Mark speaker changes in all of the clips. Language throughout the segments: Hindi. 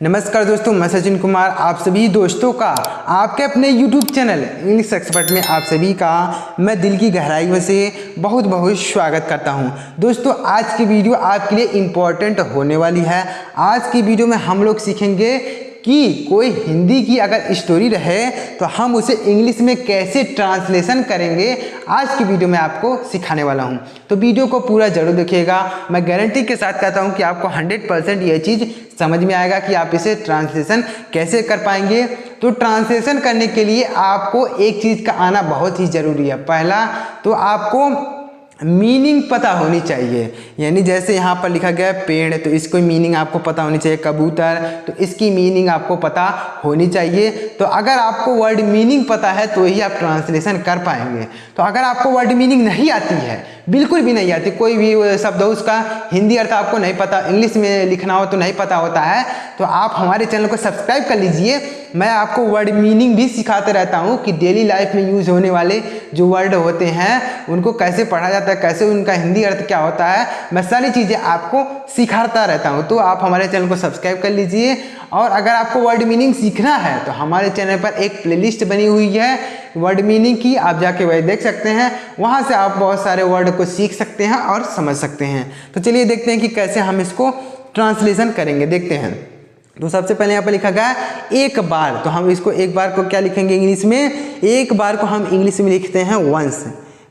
Speaker 1: नमस्कार दोस्तों, मैं सचिन कुमार आप सभी दोस्तों का आपके अपने YouTube चैनल इंग्लिश एक्सपर्ट में आप सभी का मैं दिल की गहराइयों से बहुत बहुत स्वागत करता हूं। दोस्तों, आज की वीडियो आपके लिए इम्पोर्टेंट होने वाली है। आज की वीडियो में हम लोग सीखेंगे कि कोई हिंदी की अगर स्टोरी रहे तो हम उसे इंग्लिश में कैसे ट्रांसलेशन करेंगे। आज की वीडियो में आपको सिखाने वाला हूं, तो वीडियो को पूरा जरूर देखिएगा। मैं गारंटी के साथ कहता हूं कि आपको 100% यह चीज़ समझ में आएगा कि आप इसे ट्रांसलेशन कैसे कर पाएंगे। तो ट्रांसलेशन करने के लिए आपको एक चीज़ का आना बहुत ही ज़रूरी है। पहला तो आपको मीनिंग पता होनी चाहिए, यानी जैसे यहाँ पर लिखा गया है पेड़, तो इसको मीनिंग आपको पता होनी चाहिए। कबूतर, तो इसकी मीनिंग आपको पता होनी चाहिए। तो अगर आपको वर्ड मीनिंग पता है तो ही आप ट्रांसलेशन कर पाएंगे। तो अगर आपको वर्ड मीनिंग नहीं आती है, बिल्कुल भी नहीं आती, कोई भी शब्द हो उसका हिंदी अर्थ आपको नहीं पता, इंग्लिश में लिखना हो तो नहीं पता होता है, तो आप हमारे चैनल को सब्सक्राइब कर लीजिए। मैं आपको वर्ड मीनिंग भी सिखाते रहता हूँ कि डेली लाइफ में यूज होने वाले जो वर्ड होते हैं उनको कैसे पढ़ा जाता है, कैसे उनका हिंदी अर्थ क्या होता है, मैं सारी चीज़ें आपको सिखाता रहता हूँ। तो आप हमारे चैनल को सब्सक्राइब कर लीजिए। और अगर आपको वर्ड मीनिंग सीखना है तो हमारे चैनल पर एक प्लेलिस्ट बनी हुई है वर्ड मीनिंग की, आप जाके वही देख सकते हैं। वहाँ से आप बहुत सारे वर्ड को सीख सकते हैं और समझ सकते हैं। तो चलिए देखते हैं कि कैसे हम इसको ट्रांसलेशन करेंगे, देखते हैं। तो सबसे पहले यहाँ पर लिखा गया है एक बार, तो हम इसको एक बार को क्या लिखेंगे इंग्लिश में? एक बार को हम इंग्लिश में लिखते हैं वंस।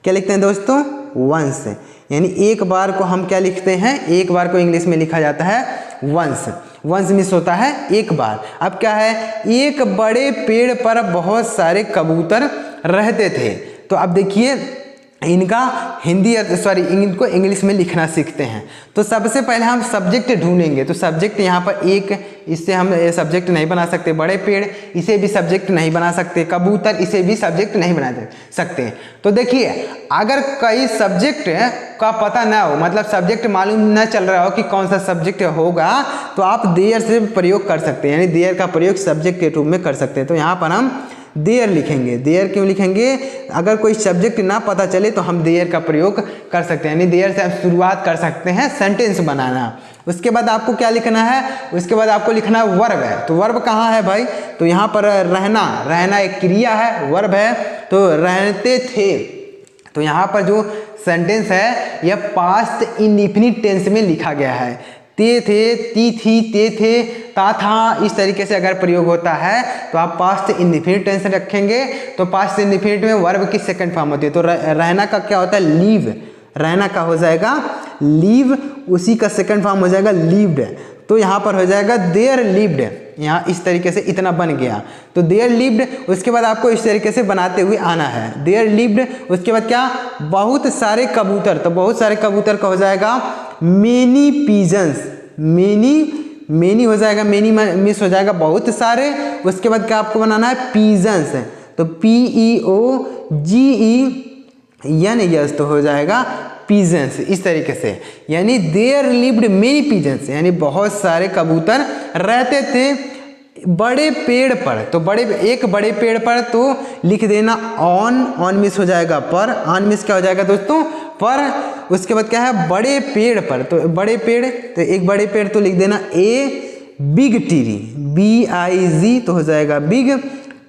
Speaker 1: क्या लिखते हैं दोस्तों? वंस। यानी एक बार को हम क्या लिखते हैं? एक बार को इंग्लिश में लिखा जाता है वंस। वंस मीन्स होता है एक बार। अब क्या है? एक बड़े पेड़ पर बहुत सारे कबूतर रहते थे। तो अब देखिए इनका हिंदी इनको इंग्लिश में लिखना सीखते हैं। तो सबसे पहले हम सब्जेक्ट ढूंढेंगे। तो सब्जेक्ट यहाँ पर एक, इससे हम सब्जेक्ट नहीं बना सकते। बड़े पेड़, इसे भी सब्जेक्ट नहीं बना सकते। कबूतर, इसे भी सब्जेक्ट नहीं बना सकते। तो देखिए, अगर कई सब्जेक्ट का पता ना हो, मतलब सब्जेक्ट मालूम ना चल रहा हो कि कौन सा सब्जेक्ट होगा, तो आप देयर से प्रयोग कर सकते हैं, यानी देयर का प्रयोग सब्जेक्ट के रूप में कर सकते हैं। तो यहाँ पर हम देयर लिखेंगे। देयर क्यों लिखेंगे? अगर कोई सब्जेक्ट ना पता चले तो हम देयर का प्रयोग कर सकते हैं, यानी देयर से हम शुरुआत कर सकते हैं सेंटेंस बनाना। उसके बाद आपको क्या लिखना है? उसके बाद आपको लिखना है वर्ब है। तो वर्ब कहाँ है भाई? तो यहाँ पर रहना, रहना एक क्रिया है, वर्ब है। तो रहते थे, तो यहाँ पर जो सेंटेंस है यह पास्ट इंडेफिनिट टेंस में लिखा गया है। ते थे, ती थी, ते थे, ता था, इस तरीके से अगर प्रयोग होता है तो आप पास्ट इंडेफिनिट टेंस रखेंगे। तो पास्ट इंडेफिनिट में वर्ब की सेकंड फॉर्म होती है। तो रहना का क्या होता है? लीव। रहना का हो जाएगा लीव, उसी का सेकंड फॉर्म हो जाएगा लीव्ड। तो यहाँ पर हो जाएगा देयर लिव्ड। यहाँ इस तरीके से इतना बन गया। तो देयर लिव्ड, उसके बाद आपको इस तरीके से बनाते हुए आना है। देयर लिव्ड, उसके बाद क्या? बहुत सारे कबूतर। तो बहुत सारे कबूतर का हो जाएगा मेनी पीजन्स। मेनी हो जाएगा, मेनी मिस हो जाएगा बहुत सारे। उसके बाद क्या आपको बनाना है? पीजन्स। तो PEOGENS, तो हो जाएगा पीजन्स, इस तरीके से। यानी देयर लिव्ड मेनी पीजन्स, यानी बहुत सारे कबूतर रहते थे बड़े पेड़ पर। तो एक बड़े पेड़ पर, तो लिख देना ऑन मिस हो जाएगा पर, ऑन मिस क्या हो जाएगा दोस्तों? पर। उसके बाद क्या है? बड़े पेड़ पर, तो बड़े पेड़, तो एक बड़े पेड़ तो लिख देना ए बिग ट्री, BIG, तो हो जाएगा बिग,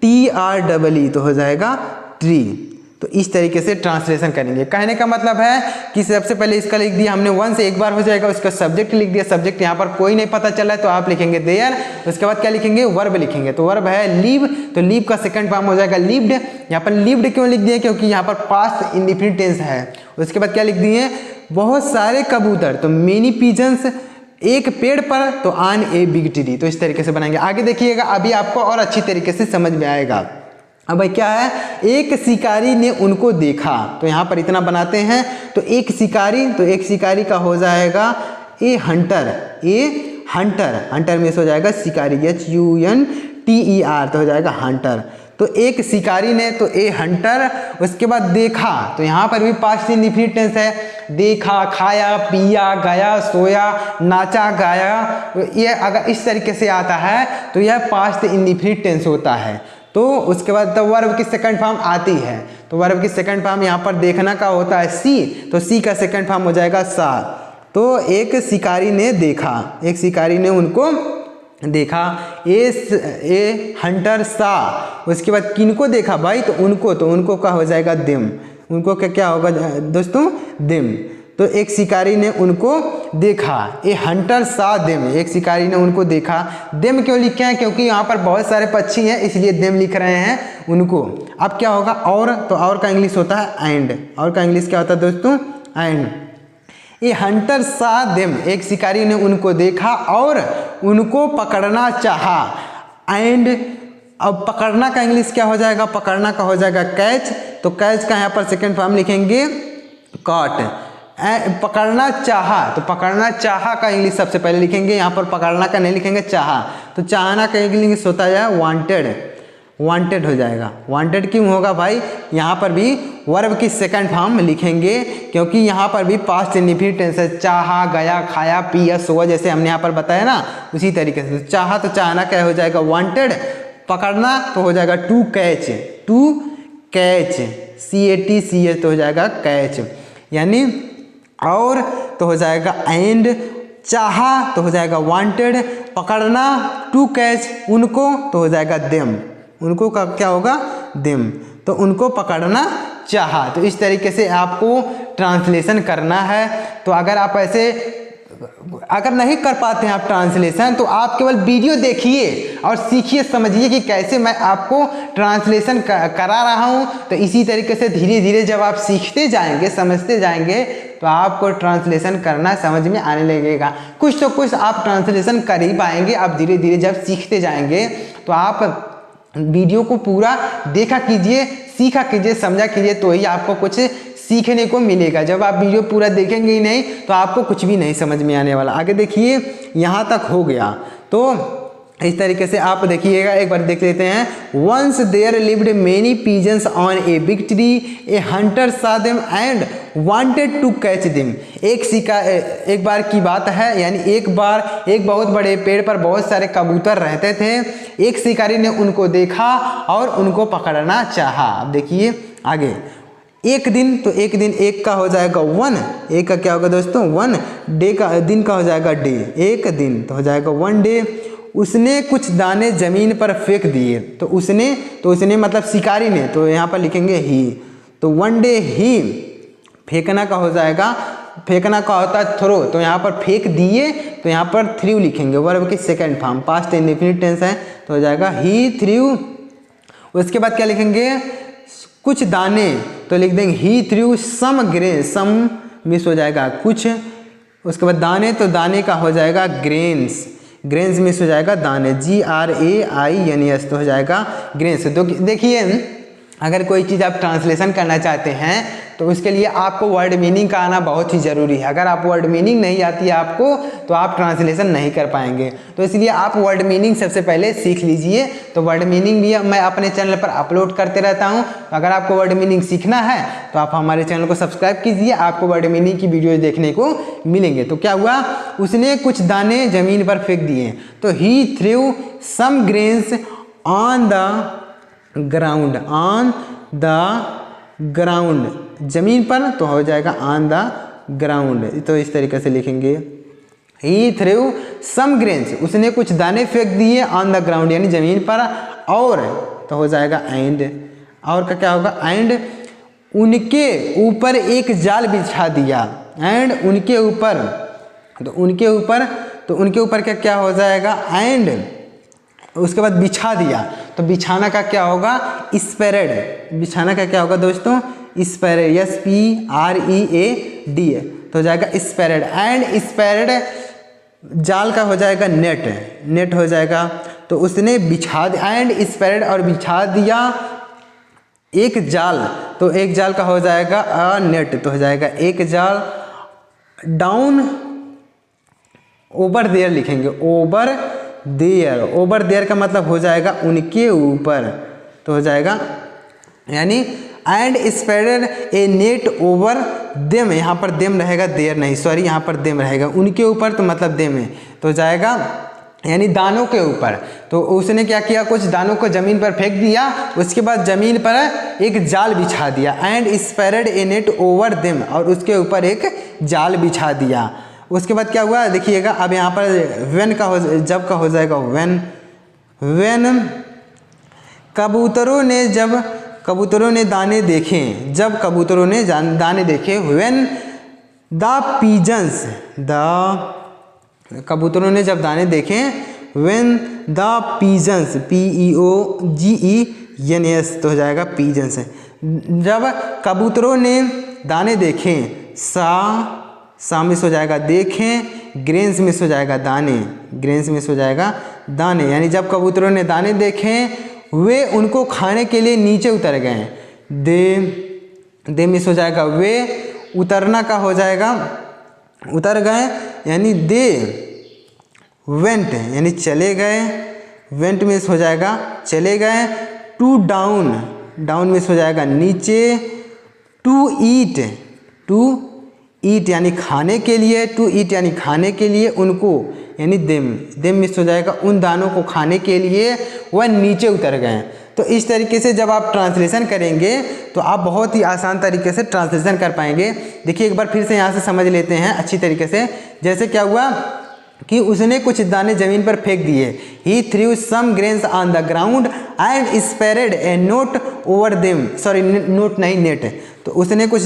Speaker 1: TREE, तो हो जाएगा ट्री। तो इस तरीके से ट्रांसलेशन करेंगे। कहने का मतलब है कि सबसे पहले इसका लिख दिया हमने वन से, एक बार हो जाएगा। उसका सब्जेक्ट लिख दिया, सब्जेक्ट यहाँ पर कोई नहीं पता चला है तो आप लिखेंगे देयर। उसके बाद क्या लिखेंगे? वर्ब लिखेंगे। तो वर्ब है लीव, तो लीव का सेकंड फॉर्म हो जाएगा लीव्ड। यहाँ पर लीव्ड क्यों लिख दिए? क्योंकि यहाँ पर पास्ट इंडेफिनिट टेंस है। उसके बाद क्या लिख दिए? बहुत सारे कबूतर, तो मेनी पीजन्स, एक पेड़ पर, तो ऑन ए बिग ट्री। तो इस तरीके से बनाएंगे। आगे देखिएगा, अभी आपको और अच्छी तरीके से समझ में आएगा। अब भाई क्या है? एक शिकारी ने उनको देखा। तो यहाँ पर इतना बनाते हैं। तो एक शिकारी, तो एक शिकारी का हो जाएगा ए हंटर। हंटर में से हो जाएगा शिकारी, HUNTER, तो हो जाएगा हंटर। तो एक शिकारी ने, तो ए हंटर। उसके बाद देखा, तो यहाँ पर भी पास्ट इंडेफिनिट टेंस है। देखा, खाया, पिया, गया, सोया, नाचा, गाया। तो ये अगर इस तरीके से आता है तो यह पास्ट इंडेफिनिट टेंस होता है। तो उसके बाद द वर्ब की सेकंड फॉर्म आती है। तो वर्ब की सेकंड फॉर्म यहाँ पर देखना का होता है सी, तो सी का सेकंड फॉर्म हो जाएगा सा। तो एक शिकारी ने देखा, एक शिकारी ने उनको देखा, ए हंटर सा। उसके बाद किनको देखा भाई, तो उनको का हो जाएगा देम। उनको क्या होगा दोस्तों, देम। तो एक शिकारी ने उनको देखा, ए हंटर सा देम, एक शिकारी ने उनको देखा। देम क्यों लिखे हैं, क्योंकि यहाँ पर बहुत सारे पक्षी हैं इसलिए देम लिख रहे हैं उनको। अब क्या होगा, और, तो और का इंग्लिश होता है एंड। और का इंग्लिश क्या होता है दोस्तों, and. A hunter saw them, एक शिकारी ने उनको देखा और उनको पकड़ना चाहा। एंड अब पकड़ना का इंग्लिश क्या हो जाएगा, पकड़ना का हो जाएगा कैच। तो कैच का यहाँ पर सेकंड फॉर्म लिखेंगे कॉट। पकड़ना चाहा, तो पकड़ना चाहा का इंग्लिश सबसे पहले लिखेंगे, यहाँ पर पकड़ना का नहीं लिखेंगे, चाहा। तो चाहना का इंग्लिश होता है वांटेड, वांटेड हो जाएगा। वांटेड क्यों होगा भाई, यहाँ पर भी वर्ब की सेकंड फॉर्म लिखेंगे, क्योंकि यहाँ पर भी पास्ट इंडेफिनिट टेंस है। चाहा, गया, खाया, पिया, सोया, जैसे हमने यहाँ पर बताया ना, उसी तरीके से। चाहा तो चाहना क्या हो जाएगा, वांटेड। पकड़ना तो हो जाएगा to catch, to catch, CATCH तो हो जाएगा कैच, यानी और तो हो जाएगा एंड। चाहा तो हो जाएगा वांटेड, पकड़ना टू कैच, उनको तो हो जाएगा देम। उनको का क्या होगा, देम। तो उनको पकड़ना चाहा। तो इस तरीके से आपको ट्रांसलेशन करना है। तो अगर आप ऐसे अगर नहीं कर पाते हैं आप ट्रांसलेशन, तो आप केवल वीडियो देखिए और सीखिए, समझिए कि कैसे मैं आपको ट्रांसलेशन करा रहा हूँ। तो इसी तरीके से धीरे धीरे जब आप सीखते जाएंगे, समझते जाएंगे, तो आपको ट्रांसलेशन करना समझ में आने लगेगा। कुछ तो कुछ आप ट्रांसलेशन कर ही पाएंगे। आप धीरे धीरे जब सीखते जाएंगे, तो आप वीडियो को पूरा देखा कीजिए, सीखा कीजिए, समझा कीजिए, तो ही आपको कुछ सीखने को मिलेगा। जब आप वीडियो पूरा देखेंगे ही नहीं, तो आपको कुछ भी नहीं समझ में आने वाला। आगे देखिए, यहाँ तक हो गया। तो इस तरीके से आप देखिएगा, एक बार देख लेते हैं। Once there lived many pigeons on a big tree, a hunter saw them and wanted to catch them. एक बार की बात है, यानी एक बार एक बहुत बड़े पेड़ पर बहुत सारे कबूतर रहते थे। एक शिकारी ने उनको देखा और उनको पकड़ना चाहा। अब देखिए आगे, एक दिन, तो एक दिन, एक का हो जाएगा वन, एक का क्या होगा दोस्तों, वन। डे का, दिन का हो जाएगा डे, एक दिन तो हो जाएगा वन डे। उसने कुछ दाने जमीन पर फेंक दिए। तो उसने मतलब शिकारी ने, तो यहाँ पर लिखेंगे ही। तो वन डे ही, फेंकना का हो जाएगा, फेंकना का होता है थ्रो, तो यहाँ पर फेंक दिए, तो यहाँ पर थ्रू लिखेंगे, वर्ब की second form, past indefinite tense है, तो हो जाएगा ही थ्रू। उसके बाद क्या लिखेंगे, कुछ दाने, तो लिख देंगे ही थ्रू सम ग्रेन, सम मिस हो जाएगा कुछ। उसके बाद दाने, तो दाने का हो जाएगा ग्रेन्स, ग्रेन्स मिस हो जाएगा दाने, GRAINS तो हो जाएगा ग्रेन्स। तो देखिए, अगर कोई चीज़ आप ट्रांसलेशन करना चाहते हैं, तो उसके लिए आपको वर्ड मीनिंग का आना बहुत ही ज़रूरी है। अगर आप वर्ड मीनिंग नहीं आती है आपको, तो आप ट्रांसलेशन नहीं कर पाएंगे। तो इसलिए आप वर्ड मीनिंग सबसे पहले सीख लीजिए। तो वर्ड मीनिंग भी मैं अपने चैनल पर अपलोड करते रहता हूं। अगर आपको वर्ड मीनिंग सीखना है, तो आप हमारे चैनल को सब्सक्राइब कीजिए, आपको वर्ड मीनिंग की वीडियो देखने को मिलेंगे। तो क्या हुआ, उसने कुछ दाने ज़मीन पर फेंक दिए। तो he threw some grains on the ground, on the ground, जमीन पर, तो हो जाएगा ऑन द ग्राउंड। तो इस तरीके से लिखेंगे, ही थ्रू सम ग्रेन्स, उसने कुछ दाने फेंक दिए ऑन द ग्राउंड, यानी जमीन पर, और तो हो जाएगा एंड। और का क्या होगा, एंड उनके ऊपर एक जाल बिछा दिया। एंड उनके ऊपर, तो उनके ऊपर क्या हो जाएगा, एंड उसके बाद बिछा दिया। तो बिछाना का क्या होगा, स्प्रेड, बिछाना का क्या होगा दोस्तों, स्प्रेड, SPREAD, तो हो जाएगा स्प्रेड। एंड स्प्रेड, जाल का हो जाएगा नेट, नेट हो जाएगा। तो उसने बिछा दिया, एंड स्प्रेड, और बिछा दिया एक जाल, तो एक जाल का हो जाएगा अ नेट, तो हो जाएगा एक जाल। डाउन ओवर देयर लिखेंगे, ओवर देयर, ओवर देयर का मतलब हो जाएगा उनके ऊपर, तो हो जाएगा, यानी and spreaded A net over them, यहाँ पर देम रहेगा, देयर नहीं, सॉरी, यहाँ पर देम रहेगा, उनके ऊपर, तो मतलब देम है, तो हो जाएगा यानी दानों के ऊपर। तो उसने क्या किया, कुछ दानों को जमीन पर फेंक दिया, उसके बाद जमीन पर एक जाल बिछा दिया। And spread A net over them, और उसके ऊपर एक जाल बिछा दिया। उसके बाद क्या हुआ देखिएगा, अब यहाँ पर व्हेन का जब का हो जाएगा व्हेन। व्हेन कबूतरों ने दाने देखे, जब कबूतरों ने दाने देखे। व्हेन द पीजन्स, कबूतरों ने जब दाने देखे। व्हेन द पीजन्स, PEOGENS तो हो जाएगा पीजन्स। जब कबूतरों ने दाने देखे, सा मिस हो जाएगा देखें, ग्रेन्स मिस हो जाएगा दाने, ग्रेन्स मिस हो जाएगा दाने। यानी जब कबूतरों ने दाने देखे वे उनको खाने के लिए नीचे उतर गए। दे मिस हो जाएगा वे, उतरना का हो जाएगा उतर गए, यानी दे वेंट यानी चले गए। वेंट मिस हो जाएगा चले गए। टू डाउन, डाउन मिस हो जाएगा नीचे। टू ईट यानी खाने के लिए, टू ईट यानी खाने के लिए उनको, यानी देम मिस हो जाएगा उन दानों को खाने के लिए वह नीचे उतर गए। तो इस तरीके से जब आप ट्रांसलेशन करेंगे तो आप बहुत ही आसान तरीके से ट्रांसलेशन कर पाएंगे। देखिए एक बार फिर से यहाँ से समझ लेते हैं अच्छी तरीके से। जैसे क्या हुआ कि उसने कुछ दाने ज़मीन पर फेंक दिए। He threw some grains on the ground and spread a note over them, sorry note नहीं नेट। तो उसने कुछ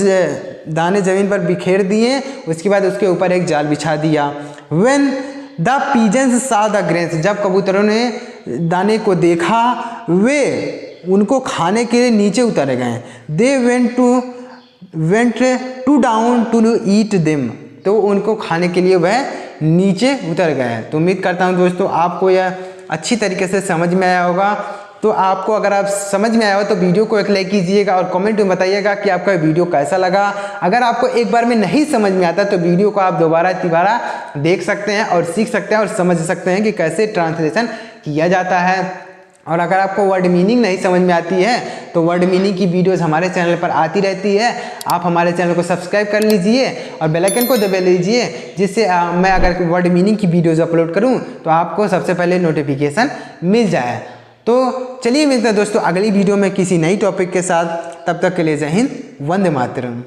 Speaker 1: दाने ज़मीन पर बिखेर दिए, उसके बाद उसके ऊपर एक जाल बिछा दिया। व्हेन द पीजन्स सा द ग्रेन्स, जब कबूतरों ने दाने को देखा वे उनको खाने के लिए नीचे उतर गए। They went to down to eat them, तो उनको खाने के लिए वह नीचे उतर गए। तो उम्मीद करता हूं दोस्तों आपको यह अच्छी तरीके से समझ में आया होगा। तो आपको अगर आप समझ में आया हो तो वीडियो को एक लाइक कीजिएगा और कमेंट में बताइएगा कि आपका वीडियो कैसा लगा। अगर आपको एक बार में नहीं समझ में आता तो वीडियो को आप दोबारा तिबारा देख सकते हैं और सीख सकते हैं और समझ सकते हैं कि कैसे ट्रांसलेशन किया जाता है। और अगर आपको वर्ड मीनिंग नहीं समझ में आती है तो वर्ड मीनिंग की वीडियोस हमारे चैनल पर आती रहती है। आप हमारे चैनल को सब्सक्राइब कर लीजिए और बेल आइकन को दबा लीजिए, जिससे मैं अगर वर्ड मीनिंग की वीडियोस अपलोड करूं तो आपको सबसे पहले नोटिफिकेशन मिल जाए। तो चलिए मिलते हैं दोस्तों अगली वीडियो में किसी नई टॉपिक के साथ। तब तक के लिए जय हिंद, वंदे मातरम।